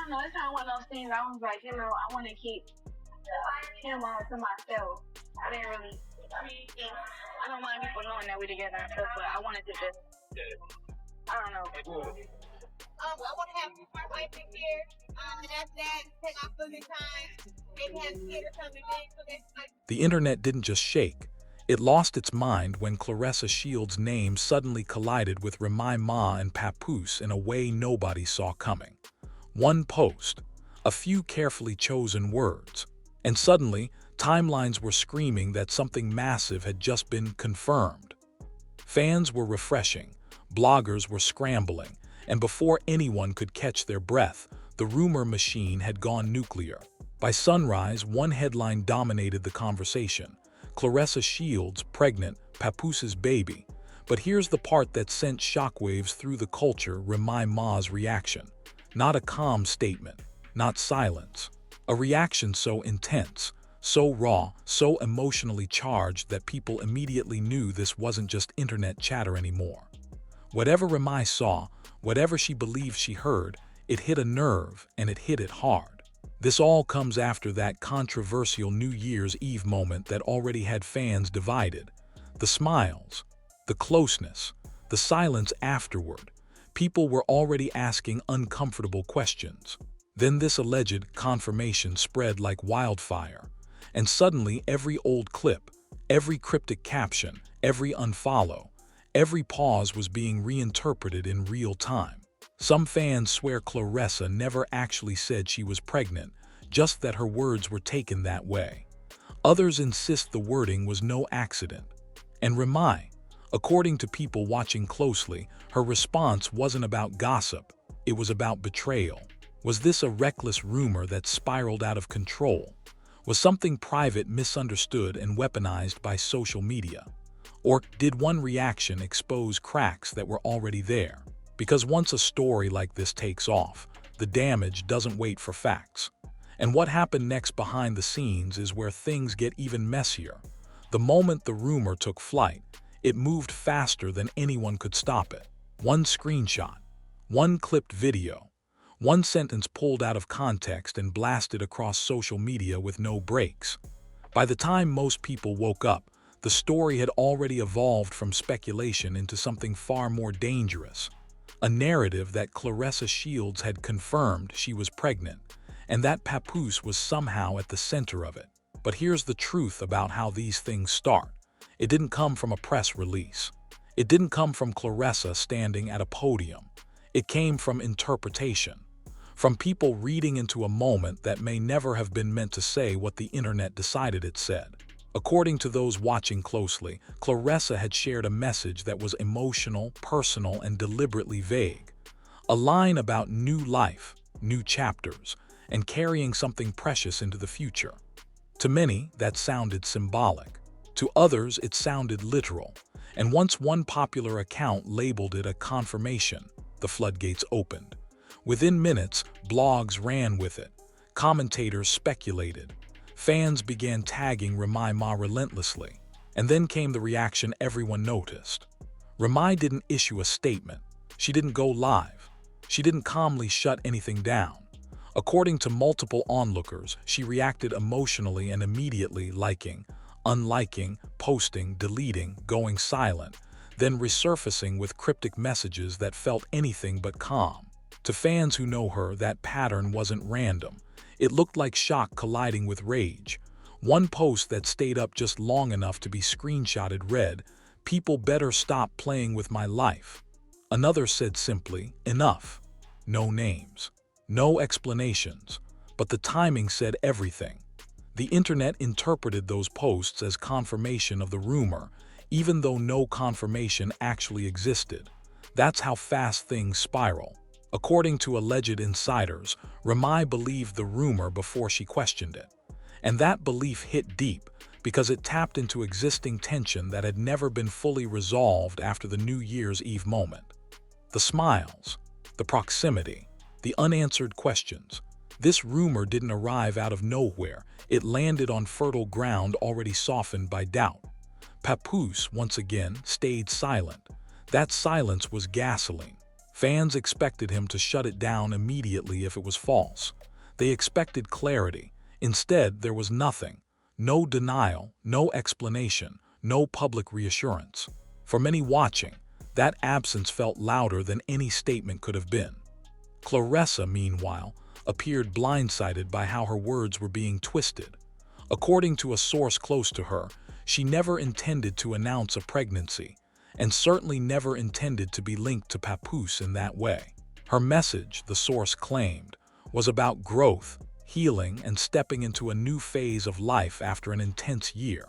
don't know. It's kind of one of those things. I was like, I want to keep him all to myself. I didn't really. I don't mind people knowing that we're together and stuff, but I wanted to just. I don't know. I want to have my wife in here, and after that, take off for the time, maybe have a kid or something. So that's like. The internet didn't just shake. It lost its mind when Claressa Shields' name suddenly collided with Remy Ma and Papoose in a way nobody saw coming. One post, a few carefully chosen words, and suddenly timelines were screaming that something massive had just been confirmed. Fans were refreshing, bloggers were scrambling, and before anyone could catch their breath, the rumor machine had gone nuclear. By sunrise, one headline dominated the conversation: Claressa Shields pregnant, Papoose's baby. But here's the part that sent shockwaves through the culture: Remy Ma's reaction. Not a calm statement, not silence. A reaction so intense, so raw, so emotionally charged that people immediately knew this wasn't just internet chatter anymore. Whatever Remy saw, whatever she believed she heard, it hit a nerve, and it hit it hard. This all comes after that controversial New Year's Eve moment that already had fans divided. The smiles, the closeness, the silence afterward. People were already asking uncomfortable questions. Then this alleged confirmation spread like wildfire. And suddenly every old clip, every cryptic caption, every unfollow, every pause was being reinterpreted in real time. Some fans swear Claressa never actually said she was pregnant, just that her words were taken that way. Others insist the wording was no accident. And Remy, according to people watching closely, her response wasn't about gossip, it was about betrayal. Was this a reckless rumor that spiraled out of control? Was something private misunderstood and weaponized by social media? Or did one reaction expose cracks that were already there? Because once a story like this takes off, the damage doesn't wait for facts. And what happened next behind the scenes is where things get even messier. The moment the rumor took flight, it moved faster than anyone could stop it. One screenshot, one clipped video, one sentence pulled out of context and blasted across social media with no breaks. By the time most people woke up, the story had already evolved from speculation into something far more dangerous. A narrative that Claressa Shields had confirmed she was pregnant, and that Papoose was somehow at the center of it. But here's the truth about how these things start. It didn't come from a press release. It didn't come from Claressa standing at a podium. It came from interpretation. From people reading into a moment that may never have been meant to say what the internet decided it said. According to those watching closely, Claressa had shared a message that was emotional, personal, and deliberately vague. A line about new life, new chapters, and carrying something precious into the future. To many, that sounded symbolic. To others, it sounded literal. And once one popular account labeled it a confirmation, the floodgates opened. Within minutes, blogs ran with it. Commentators speculated. Fans began tagging Remy Ma relentlessly. And then came the reaction everyone noticed. Remy didn't issue a statement. She didn't go live. She didn't calmly shut anything down. According to multiple onlookers, she reacted emotionally and immediately, liking, unliking, posting, deleting, going silent, then resurfacing with cryptic messages that felt anything but calm. To fans who know her, that pattern wasn't random. It looked like shock colliding with rage. One post that stayed up just long enough to be screenshotted read, "People better stop playing with my life." Another said simply, "Enough." No names, no explanations, but the timing said everything. The internet interpreted those posts as confirmation of the rumor, even though no confirmation actually existed. That's how fast things spiral. According to alleged insiders, Remy believed the rumor before she questioned it. And that belief hit deep because it tapped into existing tension that had never been fully resolved after the New Year's Eve moment. The smiles, the proximity, the unanswered questions. This rumor didn't arrive out of nowhere. It landed on fertile ground already softened by doubt. Papoose, once again, stayed silent. That silence was gasoline. Fans expected him to shut it down immediately if it was false. They expected clarity. Instead, there was nothing. No denial, no explanation, no public reassurance. For many watching, that absence felt louder than any statement could have been. Claressa, meanwhile, appeared blindsided by how her words were being twisted. According to a source close to her, she never intended to announce a pregnancy, and certainly never intended to be linked to Papoose in that way. Her message, the source claimed, was about growth, healing, and stepping into a new phase of life after an intense year.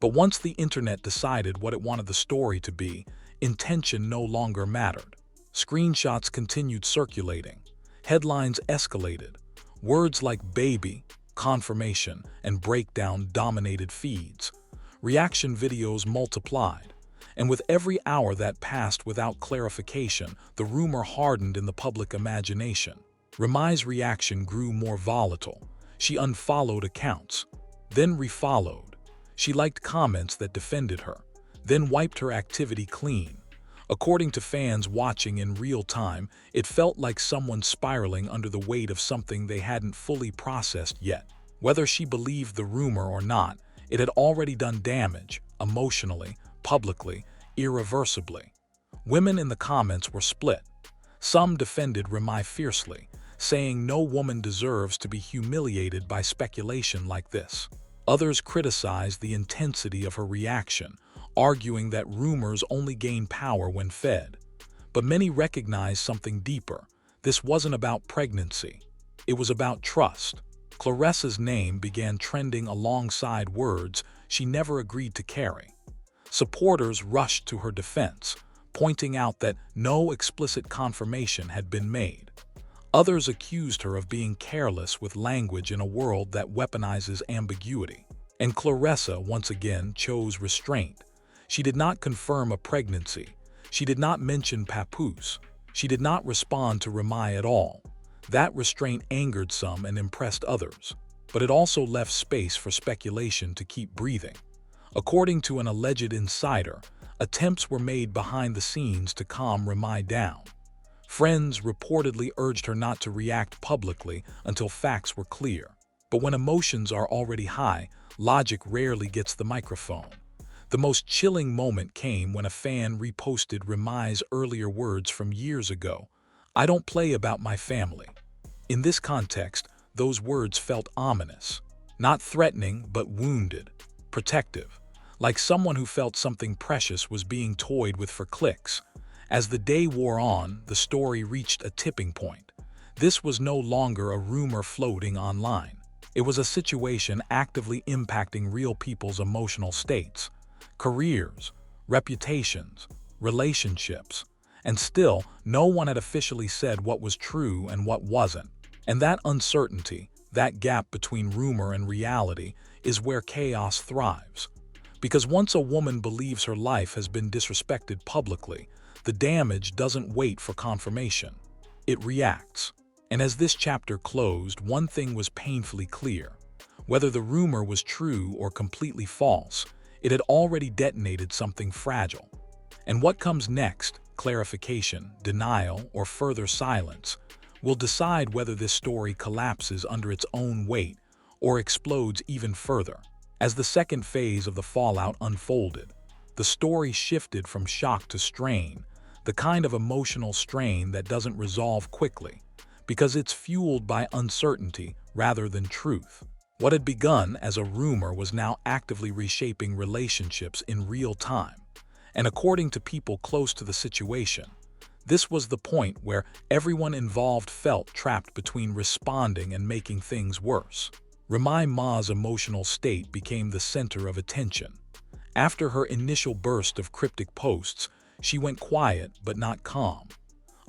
But once the internet decided what it wanted the story to be, intention no longer mattered. Screenshots continued circulating. Headlines escalated. Words like baby, confirmation, and breakdown dominated feeds. Reaction videos multiplied. And with every hour that passed without clarification, the rumor hardened in the public imagination. Remy's reaction grew more volatile. She unfollowed accounts, then refollowed. She liked comments that defended her, then wiped her activity clean. According to fans watching in real time, it felt like someone spiraling under the weight of something they hadn't fully processed yet. Whether she believed the rumor or not, it had already done damage, emotionally, publicly, irreversibly. Women in the comments were split. Some defended Remy fiercely, saying no woman deserves to be humiliated by speculation like this. Others criticized the intensity of her reaction, arguing that rumors only gain power when fed. But many recognized something deeper. This wasn't about pregnancy. It was about trust. Claressa's name began trending alongside words she never agreed to carry. Supporters rushed to her defense, pointing out that no explicit confirmation had been made. Others accused her of being careless with language in a world that weaponizes ambiguity. And Claressa once again chose restraint. She did not confirm a pregnancy. She did not mention Papoose. She did not respond to Remy at all. That restraint angered some and impressed others, but it also left space for speculation to keep breathing. According to an alleged insider, attempts were made behind the scenes to calm Remy down. Friends reportedly urged her not to react publicly until facts were clear. But when emotions are already high, logic rarely gets the microphone. The most chilling moment came when a fan reposted Remy's earlier words from years ago. "I don't play about my family." In this context, those words felt ominous. Not threatening, but wounded, protective, like someone who felt something precious was being toyed with for clicks. As the day wore on, the story reached a tipping point. This was no longer a rumor floating online. It was a situation actively impacting real people's emotional states, careers, reputations, relationships. And still, no one had officially said what was true and what wasn't. And that uncertainty, that gap between rumor and reality, is where chaos thrives. Because once a woman believes her life has been disrespected publicly, the damage doesn't wait for confirmation. It reacts. And as this chapter closed, one thing was painfully clear. Whether the rumor was true or completely false, it had already detonated something fragile. And what comes next, clarification, denial, or further silence, will decide whether this story collapses under its own weight or explodes even further. As the second phase of the fallout unfolded, the story shifted from shock to strain, the kind of emotional strain that doesn't resolve quickly, because it's fueled by uncertainty rather than truth. What had begun as a rumor was now actively reshaping relationships in real time. And according to people close to the situation, this was the point where everyone involved felt trapped between responding and making things worse. Remy Ma's emotional state became the center of attention. After her initial burst of cryptic posts, she went quiet but not calm.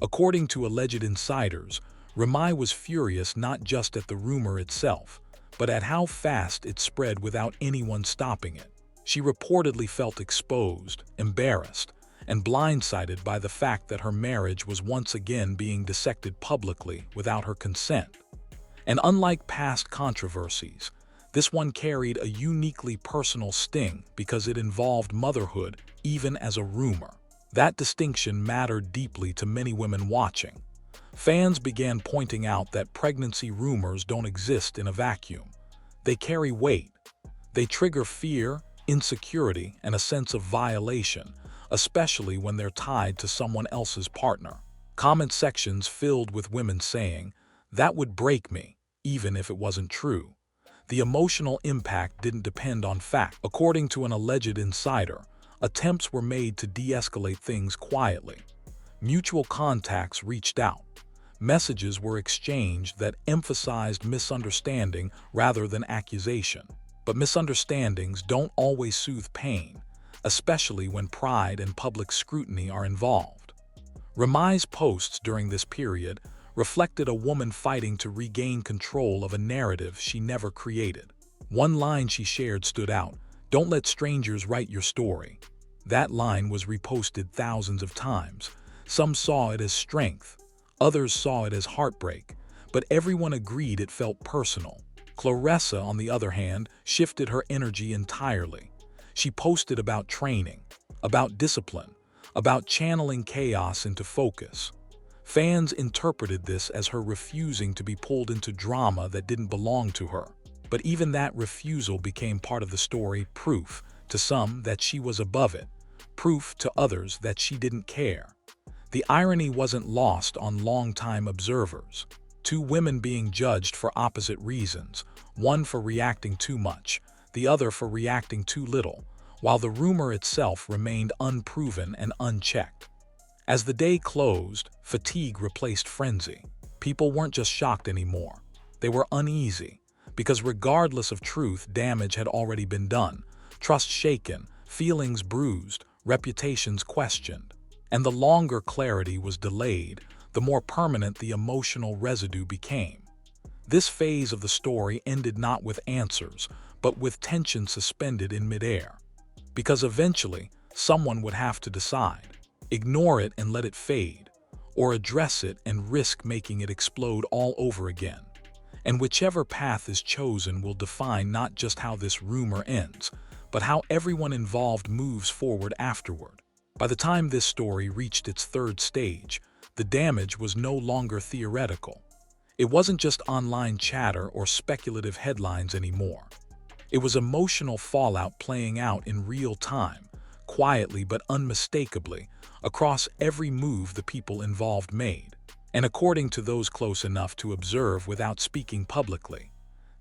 According to alleged insiders, Remy was furious not just at the rumor itself, but at how fast it spread without anyone stopping it. She reportedly felt exposed, embarrassed, and blindsided by the fact that her marriage was once again being dissected publicly without her consent. And unlike past controversies, this one carried a uniquely personal sting because it involved motherhood even as a rumor. That distinction mattered deeply to many women watching. Fans began pointing out that pregnancy rumors don't exist in a vacuum. They carry weight. They trigger fear, insecurity, and a sense of violation, especially when they're tied to someone else's partner. Comment sections filled with women saying, "That would break me, even if it wasn't true." The emotional impact didn't depend on fact. According to an alleged insider, attempts were made to de-escalate things quietly. Mutual contacts reached out. Messages were exchanged that emphasized misunderstanding rather than accusation. But misunderstandings don't always soothe pain, especially when pride and public scrutiny are involved. Remy's posts during this period reflected a woman fighting to regain control of a narrative she never created. One line she shared stood out: "Don't let strangers write your story." That line was reposted thousands of times. Some saw it as strength, others saw it as heartbreak, but everyone agreed it felt personal. Claressa, on the other hand, shifted her energy entirely. She posted about training, about discipline, about channeling chaos into focus. Fans interpreted this as her refusing to be pulled into drama that didn't belong to her. But even that refusal became part of the story, proof to some that she was above it, proof to others that she didn't care. The irony wasn't lost on longtime observers. Two women being judged for opposite reasons, one for reacting too much, the other for reacting too little, while the rumor itself remained unproven and unchecked. As the day closed, fatigue replaced frenzy. People weren't just shocked anymore. They were uneasy, because regardless of truth, damage had already been done, trust shaken, feelings bruised, reputations questioned. And the longer clarity was delayed, the more permanent the emotional residue became. This phase of the story ended not with answers, but with tension suspended in midair. Because eventually, someone would have to decide: ignore it and let it fade, or address it and risk making it explode all over again. And whichever path is chosen will define not just how this rumor ends, but how everyone involved moves forward afterward. By the time this story reached its third stage, the damage was no longer theoretical. It wasn't just online chatter or speculative headlines anymore. It was emotional fallout playing out in real time, quietly but unmistakably, across every move the people involved made. And according to those close enough to observe without speaking publicly,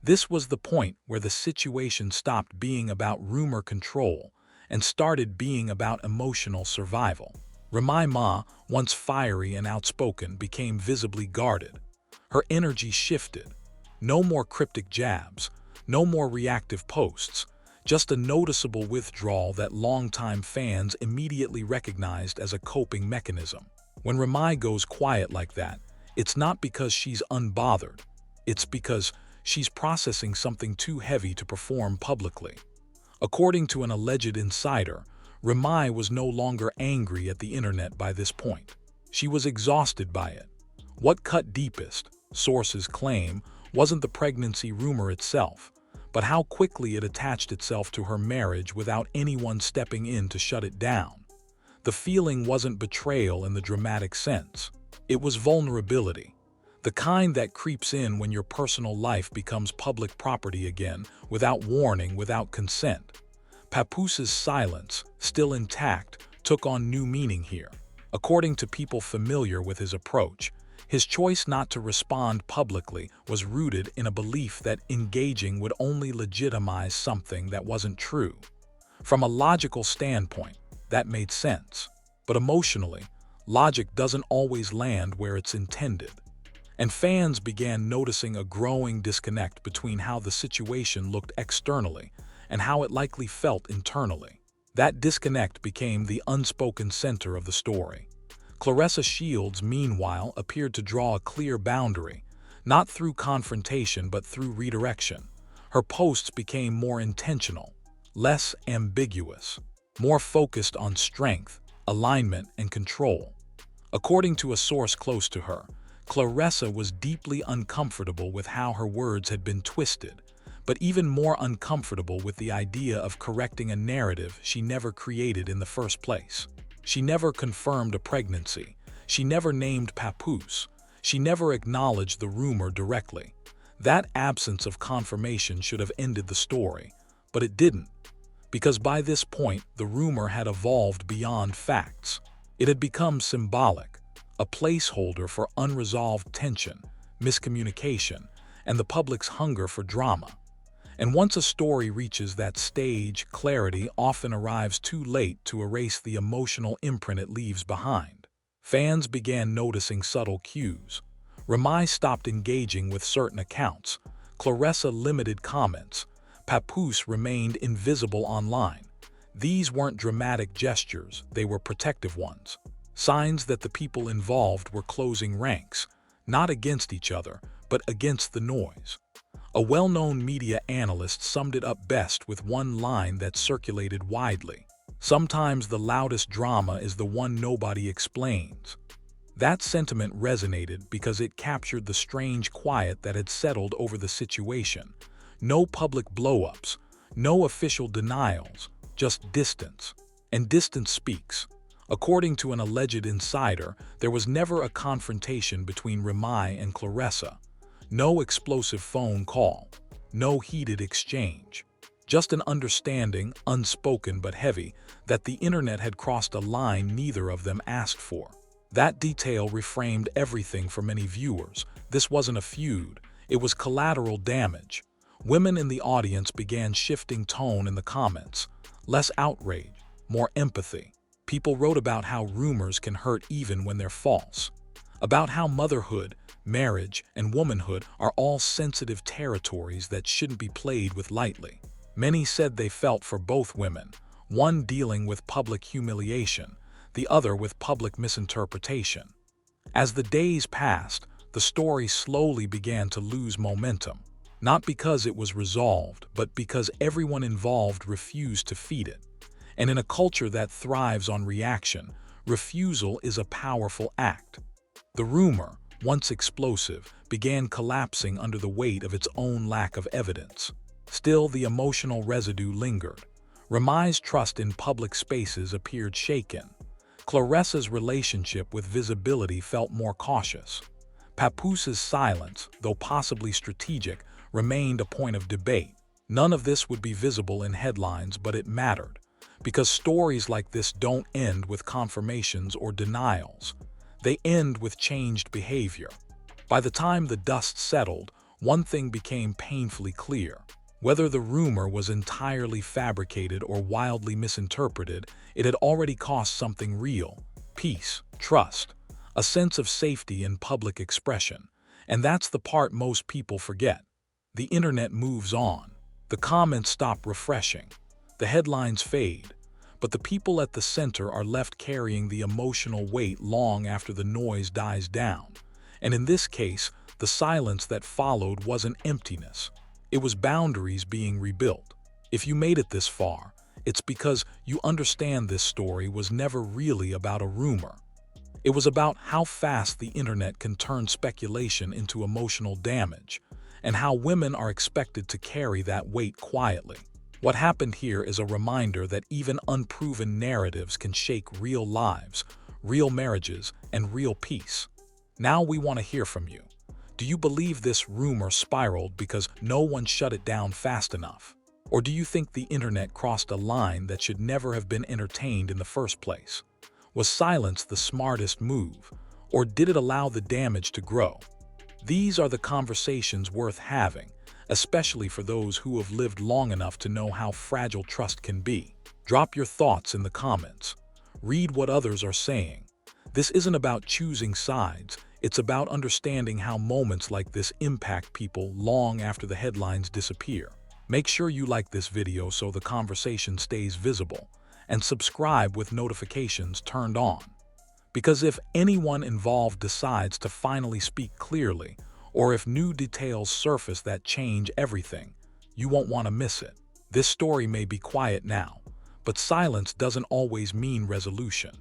this was the point where the situation stopped being about rumor control and started being about emotional survival. Remy Ma, once fiery and outspoken, became visibly guarded. Her energy shifted. No more cryptic jabs, no more reactive posts, just a noticeable withdrawal that longtime fans immediately recognized as a coping mechanism. When Remy goes quiet like that, it's not because she's unbothered. It's because she's processing something too heavy to perform publicly. According to an alleged insider, Remy was no longer angry at the internet by this point. She was exhausted by it. What cut deepest, sources claim, wasn't the pregnancy rumor itself, but how quickly it attached itself to her marriage without anyone stepping in to shut it down. The feeling wasn't betrayal in the dramatic sense. It was vulnerability. The kind that creeps in when your personal life becomes public property again, without warning, without consent. Papoose's silence, still intact, took on new meaning here. According to people familiar with his approach, his choice not to respond publicly was rooted in a belief that engaging would only legitimize something that wasn't true. From a logical standpoint, that made sense. But emotionally, logic doesn't always land where it's intended. And fans began noticing a growing disconnect between how the situation looked externally and how it likely felt internally. That disconnect became the unspoken center of the story. Claressa Shields, meanwhile, appeared to draw a clear boundary, not through confrontation but through redirection. Her posts became more intentional, less ambiguous, more focused on strength, alignment, and control. According to a source close to her, Claressa was deeply uncomfortable with how her words had been twisted, but even more uncomfortable with the idea of correcting a narrative she never created in the first place. She never confirmed a pregnancy. She never named Papoose. She never acknowledged the rumor directly. That absence of confirmation should have ended the story, but it didn't, because by this point the rumor had evolved beyond facts. It had become symbolic, a placeholder for unresolved tension, miscommunication, and the public's hunger for drama. And once a story reaches that stage, clarity often arrives too late to erase the emotional imprint it leaves behind. Fans began noticing subtle cues. Remy stopped engaging with certain accounts. Claressa limited comments. Papoose remained invisible online. These weren't dramatic gestures, they were protective ones. Signs that the people involved were closing ranks, not against each other, but against the noise. A well-known media analyst summed it up best with one line that circulated widely. Sometimes the loudest drama is the one nobody explains. That sentiment resonated because it captured the strange quiet that had settled over the situation. No public blow-ups, no official denials, just distance. And distance speaks. According to an alleged insider, there was never a confrontation between Remy and Claressa. No explosive phone call, no heated exchange. Just an understanding, unspoken but heavy, that the internet had crossed a line neither of them asked for. That detail reframed everything for many viewers. This wasn't a feud, it was collateral damage. Women in the audience began shifting tone in the comments. Less outrage, more empathy. People wrote about how rumors can hurt even when they're false. About how motherhood, marriage, and womanhood are all sensitive territories that shouldn't be played with lightly. Many said they felt for both women, one dealing with public humiliation, the other with public misinterpretation. As the days passed, the story slowly began to lose momentum, not because it was resolved, but because everyone involved refused to feed it. And in a culture that thrives on reaction, refusal is a powerful act. The rumor, once explosive, began collapsing under the weight of its own lack of evidence. Still, the emotional residue lingered. Remy's trust in public spaces appeared shaken. Claressa's relationship with visibility felt more cautious. Papoose's silence, though possibly strategic, remained a point of debate. None of this would be visible in headlines, but it mattered, because stories like this don't end with confirmations or denials. They end with changed behavior. By the time the dust settled, one thing became painfully clear. Whether the rumor was entirely fabricated or wildly misinterpreted, it had already cost something real: peace, trust, a sense of safety in public expression. And that's the part most people forget. The internet moves on. The comments stop refreshing. The headlines fade. But the people at the center are left carrying the emotional weight long after the noise dies down. And in this case, the silence that followed wasn't emptiness. It was boundaries being rebuilt. If you made it this far, it's because you understand this story was never really about a rumor. It was about how fast the internet can turn speculation into emotional damage, and how women are expected to carry that weight quietly. What happened here is a reminder that even unproven narratives can shake real lives, real marriages, and real peace. Now we want to hear from you. Do you believe this rumor spiraled because no one shut it down fast enough? Or do you think the internet crossed a line that should never have been entertained in the first place? Was silence the smartest move, or did it allow the damage to grow? These are the conversations worth having, especially for those who have lived long enough to know how fragile trust can be. Drop your thoughts in the comments. Read what others are saying. This isn't about choosing sides. It's about understanding how moments like this impact people long after the headlines disappear. Make sure you like this video so the conversation stays visible, and subscribe with notifications turned on. Because if anyone involved decides to finally speak clearly, or if new details surface that change everything, you won't want to miss it. This story may be quiet now, but silence doesn't always mean resolution.